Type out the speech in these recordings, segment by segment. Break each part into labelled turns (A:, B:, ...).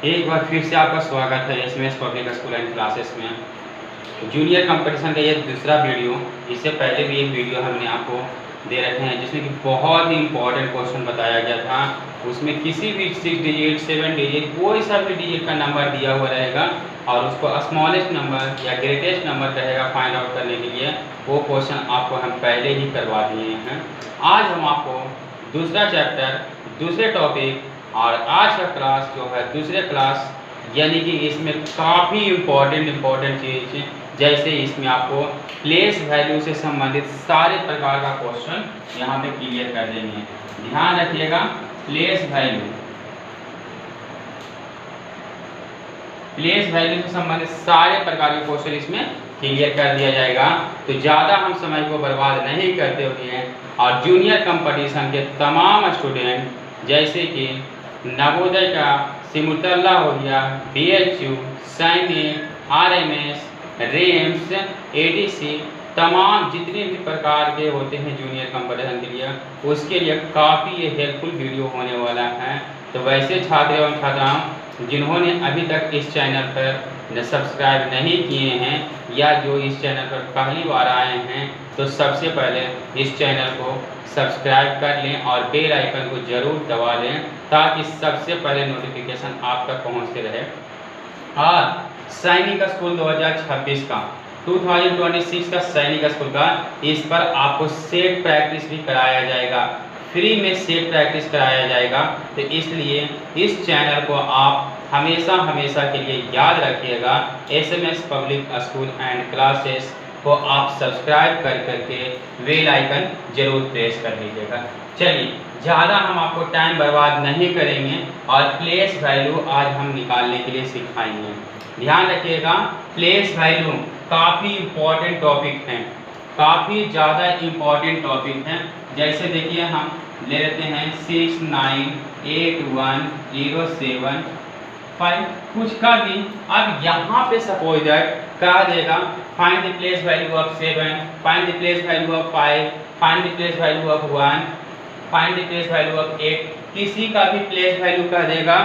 A: एक बार फिर से आपका स्वागत है SMS public school and classes में। जूनियर कंपटीशन का ये दूसरा वीडियो। इससे पहले भी एक वीडियो हमने आपको दे रखे हैं जिसमें कि बहुत ही इंपॉर्टेंट क्वेश्चन बताया गया था। उसमें किसी भी 6 डिजिट 7 डिजिट कोई सा भी डिजिट का नंबर दिया हुआ रहेगा और उसको स्मॉलेस्ट नंबर या ग्रेटेस्ट नंबर रहेगा फाइंड आउट करने के लिए। वो क्वेश्चन आपको हम पहले ही करवा दिए हैं। आज हम आपको दूसरा चैप्टर दूसरे टॉपिक और आज का क्लास जो है दूसरे क्लास, यानी कि इसमें काफ़ी इम्पोर्टेंट चीज़, जैसे इसमें आपको प्लेस वैल्यू से संबंधित सारे प्रकार का क्वेश्चन यहाँ पे क्लियर कर देंगे। ध्यान रखिएगा, प्लेस वैल्यू से संबंधित सारे प्रकार के क्वेश्चन इसमें क्लियर कर दिया जाएगा। तो ज़्यादा हम समय को बर्बाद नहीं करते हुए और जूनियर कंपटीशन के तमाम स्टूडेंट जैसे कि नवोदय का सिमुलतला हो गया, BHU, सैनिक, RMS, रेम्स, ADC, तमाम जितने भी प्रकार के होते हैं जूनियर कंपटीशन के लिए, उसके लिए काफ़ी ये हेल्पफुल वीडियो होने वाला है। तो वैसे छात्र एवं छात्राओं जिन्होंने अभी तक इस चैनल पर सब्सक्राइब नहीं किए हैं या जो इस चैनल पर पहली बार आए हैं, तो सबसे पहले इस चैनल को सब्सक्राइब कर लें और बेल आइकन को ज़रूर दबा लें ताकि सबसे पहले नोटिफिकेशन आप तक पहुंचते रहे। और सैनिक स्कूल 2026 का 2026 का सैनिक स्कूल का इस पर आपको सेट प्रैक्टिस भी कराया जाएगा, फ्री में सेट प्रैक्टिस कराया जाएगा। तो इसलिए इस चैनल को आप हमेशा के लिए याद रखिएगा। SMS public school and classes को आप सब्सक्राइब करके बेल आइकन जरूर प्रेस कर लीजिएगा। चलिए, ज़्यादा हम आपको टाइम बर्बाद नहीं करेंगे और प्लेस वैल्यू आज हम निकालने के लिए सिखाएंगे। ध्यान रखिएगा, प्लेस वैल्यू काफ़ी इम्पोर्टेंट टॉपिक हैं, काफ़ी ज़्यादा इम्पोर्टेंट टॉपिक हैं। जैसे देखिए, हम ले लेते हैं 6, 9, 8, 1, 0, 7, 5, कुछ का भी। अब यहाँ पे सपोज दैट कहा देगा find the place value of 7, find the place value of 5, find the place value of 1, find the place value of 8। किसी का भी प्लेस वैल्यू कह देगा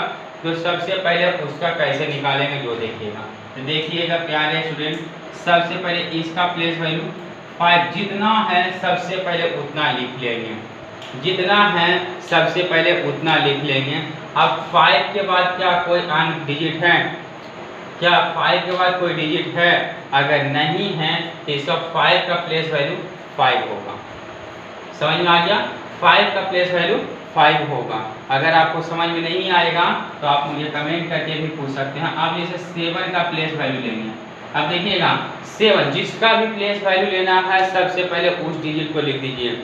A: तो सबसे पहले उसका कैसे निकालेंगे जो देखिएगा। तो देखिएगा प्यारे स्टूडेंट, सबसे पहले इसका प्लेस वैल्यू 5 जितना है सबसे पहले उतना लिख लेंगे, जितना है सबसे पहले उतना लिख लेंगे। अब 5 के बाद क्या कोई अन्य डिजिट है? क्या 5 के बाद कोई डिजिट है? अगर नहीं है तो इसका 5 का प्लेस वैल्यू 5 होगा। समझ में आ गया? 5 का प्लेस वैल्यू 5 होगा। अगर आपको समझ में नहीं आएगा तो आप मुझे कमेंट करके भी पूछ सकते हैं। आप जैसे 7 का प्लेस वैल्यू लेंगे। अब देखिएगा 7, जिसका भी प्लेस वैल्यू लेना है सबसे पहले उस डिजिट को लिख दीजिए।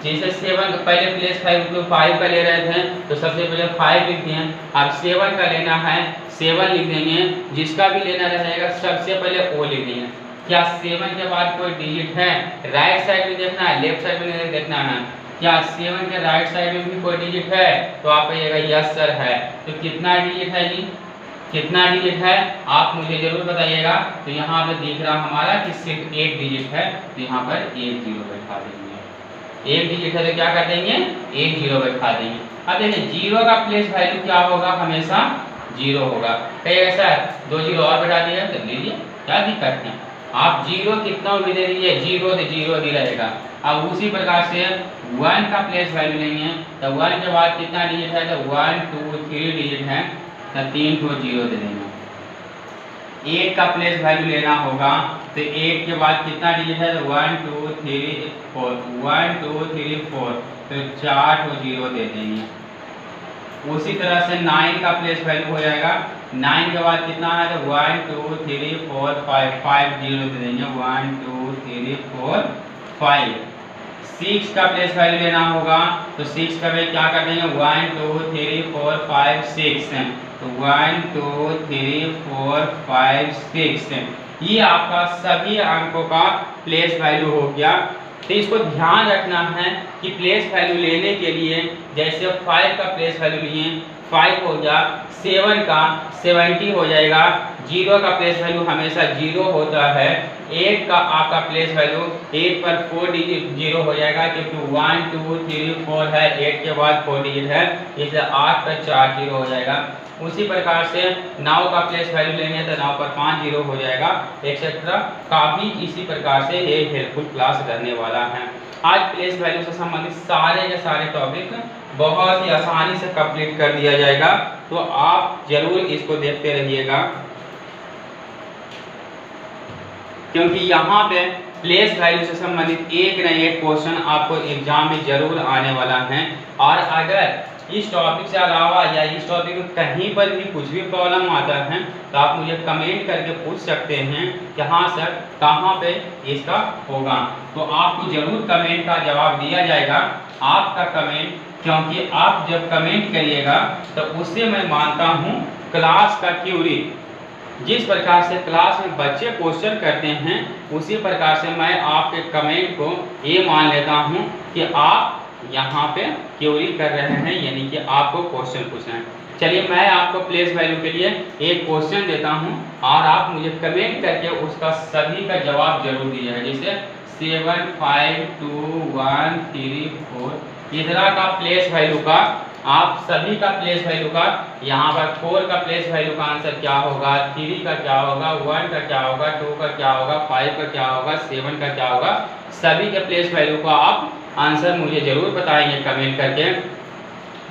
A: जैसे 7 का पहले प्लेस 5 का ले रहे थे तो सबसे पहले 5 लिख दिए। अब 7 का लेना है 7 लिख देंगे, जिसका भी लेना रहेगा सबसे पहले वो लिख देंगे। क्या 7 के बाद कोई डिजिट है? राइट साइड में देखना है, लेफ्ट साइड में नहीं देखना है। क्या 7 के राइट साइड में भी कोई डिजिट है? तो आप कहिएगा यस सर है। तो कितना डिजिट है जी? कितना डिजिट है आप मुझे जरूर बताइएगा। तो यहाँ पे दिख रहा हमारा कि सिर्फ एक डिजिट है, तो यहाँ पर 1 0 बैठा देंगे। एक डिजिट है तो क्या कर देंगे? 1 0 बैठा देंगे। अब देखिए 0 का प्लेस वैल्यू क्या होगा? हमेशा 0 होगा। कहिएगा सर 2 0 और बैठा दिया तो लीजिए, क्या दिक्कत है? आप 0 कितना भी दे दीजिए, 0 तो 0 ही रहेगा। अब उसी प्रकार से 1 का प्लेस वैल्यू लेंगे तो 1 के बाद कितना डिजिट है? तो 1 2 3 डिजिट है तो 3 को 0 दे देंगे। 8 का प्लेस वैल्यू लेना होगा तो 8 के बाद कितना डिजिट है? तो 1 2 3 4, 1 2 3 4 तो 4 को 0 दे देंगे। उसी तरह से 9 का प्लेस वैल्यू हो जाएगा। 9 के बाद कितना है? तो 1 2 3 4 5, 5 0 दे देंगे। 1 2 3 4 5। 6 का प्लेस वैल्यू लेना होगा तो 6 का भी क्या कर देंगे? 1 2 3 4 5 6। तो 1 2 3 4 5 6। ये आपका सभी अंकों का प्लेस वैल्यू हो गया। तो इसको ध्यान रखना है कि प्लेस वैल्यू लेने के लिए जैसे 5 का प्लेस वैल्यू लिए 5 हो गया, 7 का 70 हो जाएगा। 0 का प्लेस वैल्यू हमेशा 0 होता है। 8 का आपका प्लेस वैल्यू 8 पर 4 डिजिट 0 हो जाएगा, क्योंकि 1 2 3 4 है, 8 के बाद 4 डिजिट है, इसलिए 8 पर 4 0 हो जाएगा। उसी प्रकार से 9 का प्लेस वैल्यू लेंगे तो 9 पर 5 0 हो जाएगा, एक्सेट्रा। काफ़ी इसी प्रकार से ये हेल्पफुल क्लास रहने वाला है। आज प्लेस वैल्यू से संबंधित सारे के सारे टॉपिक बहुत ही आसानी से कंप्लीट कर दिया जाएगा, तो आप जरूर इसको देखते रहिएगा, क्योंकि यहाँ पे प्लेस वैल्यू से संबंधित एक न एक क्वेश्चन आपको एग्जाम में जरूर आने वाला है। और अगर इस टॉपिक से अलावा या इस टॉपिक में कहीं पर भी कुछ भी प्रॉब्लम आता है तो आप मुझे कमेंट करके पूछ सकते हैं कि हाँ सर कहाँ पे इसका होगा, तो आपको जरूर कमेंट का जवाब दिया जाएगा। आपका कमेंट, क्योंकि आप जब कमेंट करिएगा तो उससे मैं मानता हूँ क्लास का क्यूरी। जिस प्रकार से क्लास में बच्चे क्वेश्चन करते हैं उसी प्रकार से मैं आपके कमेंट को ये मान लेता हूँ कि आप यहाँ पे क्यूरी कर रहे हैं, यानी कि आपको क्वेश्चन पूछना है। चलिए मैं आपको प्लेस वैल्यू के लिए एक क्वेश्चन देता हूँ और आप मुझे कमेंट करके उसका सभी का जवाब जरूर दीजिएगा। जैसे 7 5 2 1 3 4 इस तरह का प्लेस वैल्यू का आप सभी का प्लेस वैल्यू का यहाँ पर 4 का प्लेस वैल्यू का आंसर क्या होगा, 3 का क्या होगा, 1 का क्या होगा, 2 का क्या होगा, 5 का क्या होगा, 7 का क्या होगा, सभी के प्लेस वैल्यू का आप आंसर मुझे जरूर बताएंगे कमेंट करके,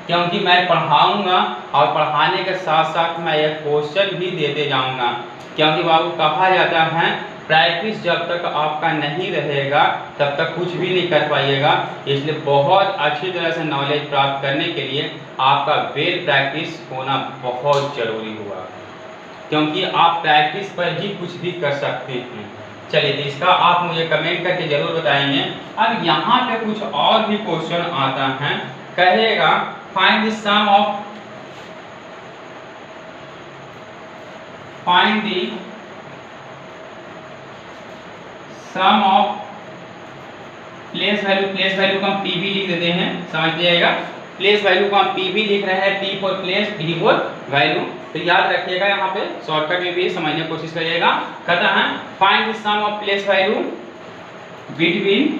A: क्योंकि मैं पढ़ाऊंगा और पढ़ाने के साथ साथ मैं एक क्वेश्चन भी देते जाऊंगा। क्योंकि बाबू कहा जाता है प्रैक्टिस जब तक आपका नहीं रहेगा तब तक कुछ भी नहीं कर पाइएगा, इसलिए बहुत अच्छी तरह से नॉलेज प्राप्त करने के लिए आपका वेल प्रैक्टिस होना बहुत ज़रूरी हुआ, क्योंकि आप प्रैक्टिस पर ही कुछ भी कर सकते हैं। चलिए तो इसका आप मुझे कमेंट करके जरूर बताएंगे। अब यहाँ पे कुछ और भी क्वेश्चन आता है, कहेगा find the sum of place value को हम पी भी लिख देते हैं, समझ लीजिएगा। प्लेस वैल्यू को हम पी भी लिख रहे हैं, P for place, D for value, तो याद रखिएगा। यहाँ पे शॉर्टकट में भी समझने की कोशिश करिएगा। कहता है find the sum of place value between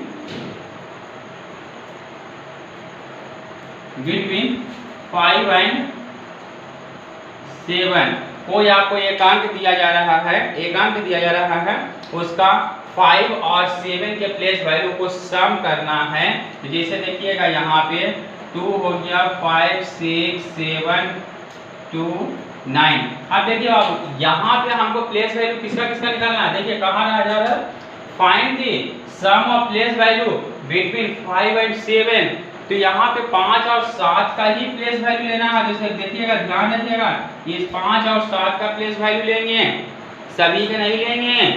A: 5 and 7। कोई आपको एकांक दिया जा रहा है, उसका 5 और 7 के प्लेस वैल्यू को सम करना है। तो जैसे देखिएगा यहाँ पे 2 हो गया, 5 6 7 2 9। अब देखिए अब यहाँ पे हमको प्लेस वैल्यू किसका किसका निकालना है। देखिए कहाँ रहा जा रहा है, find the sum of place value between 5 and 7। तो यहाँ पे 5 और 7 का ही प्लेस वैल्यू लेना है। जैसे देखिएगा, ध्यान रखिएगा, इस 5 और 7 का प्लेस वैल्यू लेंगे, सभी के नहीं लेंगे,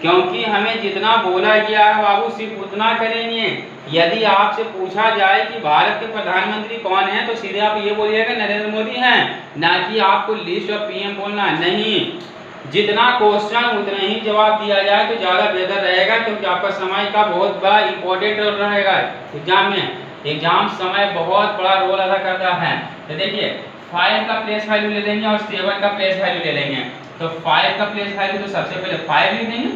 A: क्योंकि हमें जितना बोला गया है बाबू सिर्फ उतना करेंगे। यदि आपसे पूछा जाए कि भारत के प्रधानमंत्री कौन है तो सीधे आप ये बोलिएगा नरेंद्र मोदी हैं, ना कि आपको लिस्ट ऑफ पीएम बोलना नहीं। जितना क्वेश्चन उतना ही जवाब दिया जाए तो ज़्यादा बेहतर रहेगा, क्योंकि आपका समय का बहुत बड़ा इंपॉर्टेंट रोल रहेगा एग्जाम में। एग्जाम समय बहुत बड़ा रोल अदा करता है। तो देखिए 5 का प्लेस वैल्यू ले लेंगे और 7 का प्लेस वैल्यू ले लेंगे। तो 5 का प्लेस वैल्यू तो सबसे पहले 5 लिख देंगे,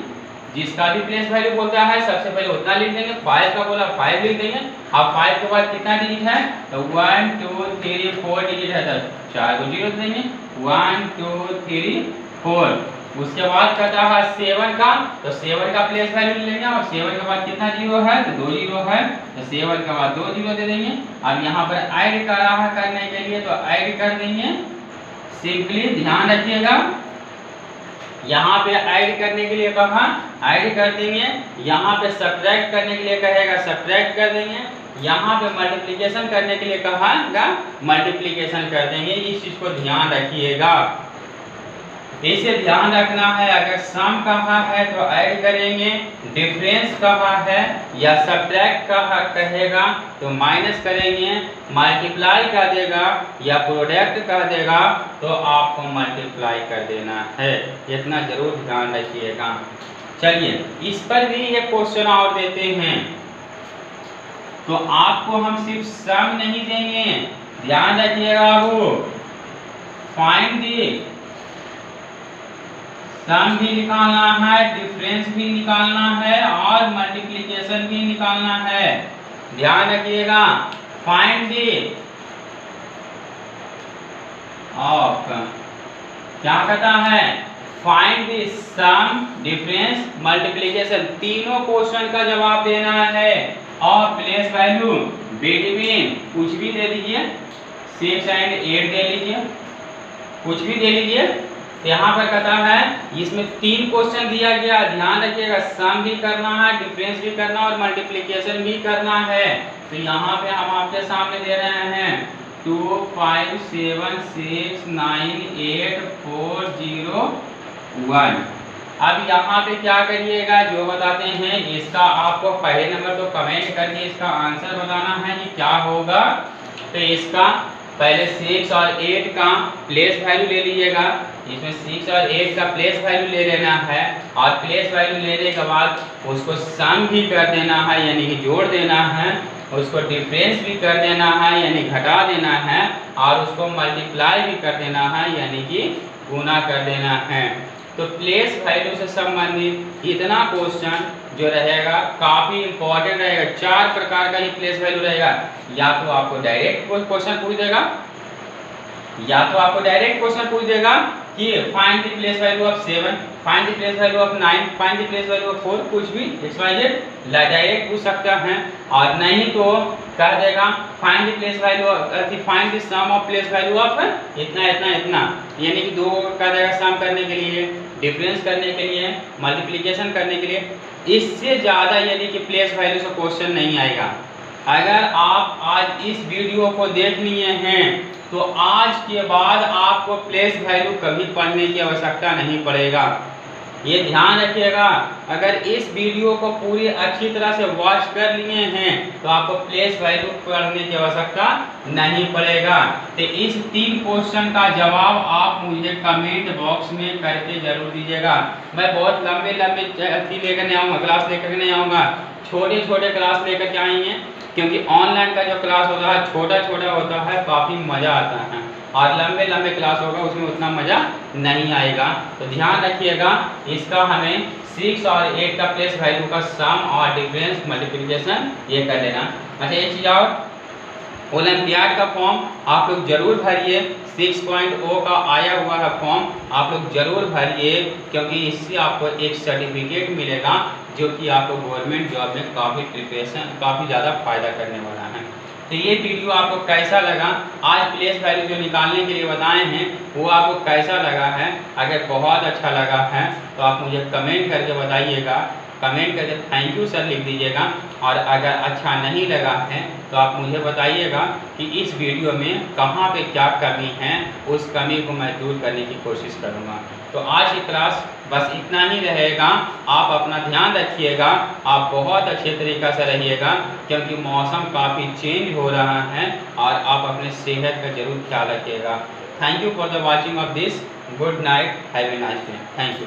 A: जिसका भी प्लेस वैल्यू बोलता है सबसे पहले उतना लिख देंगे। 5 का बोला 5 लिख देंगे। अब 5 के बाद कितना डिजिट है, तो 1 2 3 4 डिजिट है, तो 4 को जीरो देंगे, 1 2 3 4। उसके बाद कहता है 7 का, तो 7 का प्लेस वैल्यू लेंगे और 7 के बाद कितना जीरो है, तो 2 जीरो है, तो 7 के बाद 2 जीरो दे देंगे। अब यहाँ पर ऐड कर रहा है करने के लिए, तो ऐड कर देंगे सिंपली। ध्यान रखिएगा, यहाँ पे ऐड करने के लिए कहा ऐड कर देंगे, यहाँ पे सब्ट्रैक्ट करने के लिए कहेगा सब्ट्रैक्ट कर देंगे, यहाँ पे मल्टीप्लिकेशन करने के लिए कहेगा मल्टीप्लिकेशन कर देंगे। इस चीज को ध्यान रखिएगा, इसे ध्यान रखना है। अगर सम कहा है तो ऐड करेंगे, डिफरेंस कहा है या सब्ट्रैक्ट कहा कहेगा तो माइनस करेंगे, मल्टीप्लाई कर देगा या प्रोडक्ट कर देगा तो आपको मल्टीप्लाई कर देना है। इतना जरूर ध्यान रखिएगा। चलिए इस पर भी एक क्वेश्चन और देते हैं, तो आपको हम सिर्फ सम नहीं देंगे, ध्यान रखिएगा बाबू। फाइंड दी सम भी निकालना है, डिफरेंस भी निकालना है और मल्टीप्लिकेशन भी निकालना है। ध्यान रखिएगा, फाइंड द ऑफ क्या कहता है, find the sum, difference, multiplication, तीनों क्वेश्चन का जवाब देना है और प्लेस वैल्यू बिटवीन कुछ भी दे दीजिए, 6 एंड 8 दे लीजिए, कुछ भी दे लीजिए। यहाँ पर कहता है इसमें 3 क्वेश्चन दिया गया, ध्यान रखिएगा, सम भी करना है, डिफरेंस भी करना और मल्टीप्लिकेशन भी करना है। तो यहाँ पे हम आपके सामने दे रहे हैं 2 5 7 6 9 8 4 0 1। अब यहाँ पे क्या करिएगा, जो बताते हैं इसका आपको पहले नंबर तो कमेंट करके इसका आंसर बताना है कि क्या होगा। तो इसका पहले 6 और 8 का प्लेस वैल्यू ले लीजिएगा, इसमें 6 और 8 का प्लेस वैल्यू ले लेना है और प्लेस वैल्यू लेने के बाद उसको सम भी कर देना है यानी कि जोड़ देना है, उसको डिफरेंस भी कर देना है यानी घटा देना है और उसको मल्टीप्लाई भी कर देना है यानी कि गुना कर देना है। तो प्लेस वैल्यू से संबंधित इतना क्वेश्चन जो रहेगा काफ़ी इंपॉर्टेंट रहेगा। 4 प्रकार का ही प्लेस वैल्यू रहेगा, या तो आपको डायरेक्ट क्वेश्चन पूछ देगा, या तो आपको डायरेक्ट क्वेश्चन पूछ देगा कि find the place value of 7, find the place value of 9, find the place value of 4, कुछ भी XYZ डायरेक्ट पूछ सकता है। और नहीं तो कह देगा find the place value, find the sum of place value of इतना इतना इतना, यानी कि दो कह देगा सम करने के लिए, डिफरेंस करने के लिए, मल्टीप्लिकेशन करने के लिए। इससे ज़्यादा यानी कि प्लेस वैल्यू से क्वेश्चन नहीं आएगा। अगर आप आज इस वीडियो को देख लिए हैं तो आज के बाद आपको प्लेस वैल्यू कभी पढ़ने की आवश्यकता नहीं पड़ेगा, ये ध्यान रखिएगा। अगर इस वीडियो को पूरी अच्छी तरह से वॉच कर लिए हैं तो आपको प्लेस वैल्यू पढ़ने की आवश्यकता नहीं पड़ेगा। तो इस 3 क्वेश्चन का जवाब आप मुझे कमेंट बॉक्स में करके जरूर दीजिएगा। मैं बहुत लंबे लेकर नहीं आऊँगा, क्लास लेकर नहीं आऊँगा, छोटे छोटे क्लास लेकर के आएंगे, क्योंकि ऑनलाइन का जो क्लास होता है छोटा छोटा होता है, काफ़ी मज़ा आता है, और लंबे लंबे क्लास होगा उसमें उतना मज़ा नहीं आएगा। तो ध्यान रखिएगा, इसका हमें 6 और 8 का प्लेस वैल्यू का सम और डिफरेंस मल्टीप्लिकेशन ये कर लेना। अच्छा एक चीज़ और, ओलंपियाड का फॉर्म आप लोग जरूर भरिए, 6.0 का आया हुआ है फॉर्म, आप लोग जरूर भरिए, क्योंकि इससे आपको एक सर्टिफिकेट मिलेगा जो कि आपको गवर्नमेंट जॉब में काफ़ी ज़्यादा फायदा करने वाला है। तो ये वीडियो आपको कैसा लगा, आज प्लेस वैल्यू जो निकालने के लिए बताए हैं वो आपको कैसा लगा है। अगर बहुत अच्छा लगा है तो आप मुझे कमेंट करके बताइएगा, कमेंट करके थैंक यू सर लिख दीजिएगा। और अगर अच्छा नहीं लगा है तो आप मुझे बताइएगा कि इस वीडियो में कहाँ पे क्या कमी है, उस कमी को मैं दूर करने की कोशिश करूँगा। तो आज की क्लास बस इतना ही रहेगा। आप अपना ध्यान रखिएगा, आप बहुत अच्छे तरीक़े से रहिएगा, क्योंकि मौसम काफ़ी चेंज हो रहा है और आप अपने सेहत का जरूर ख्याल रखिएगा। Thank you for the watching of this, good night, have a nice day, thank you.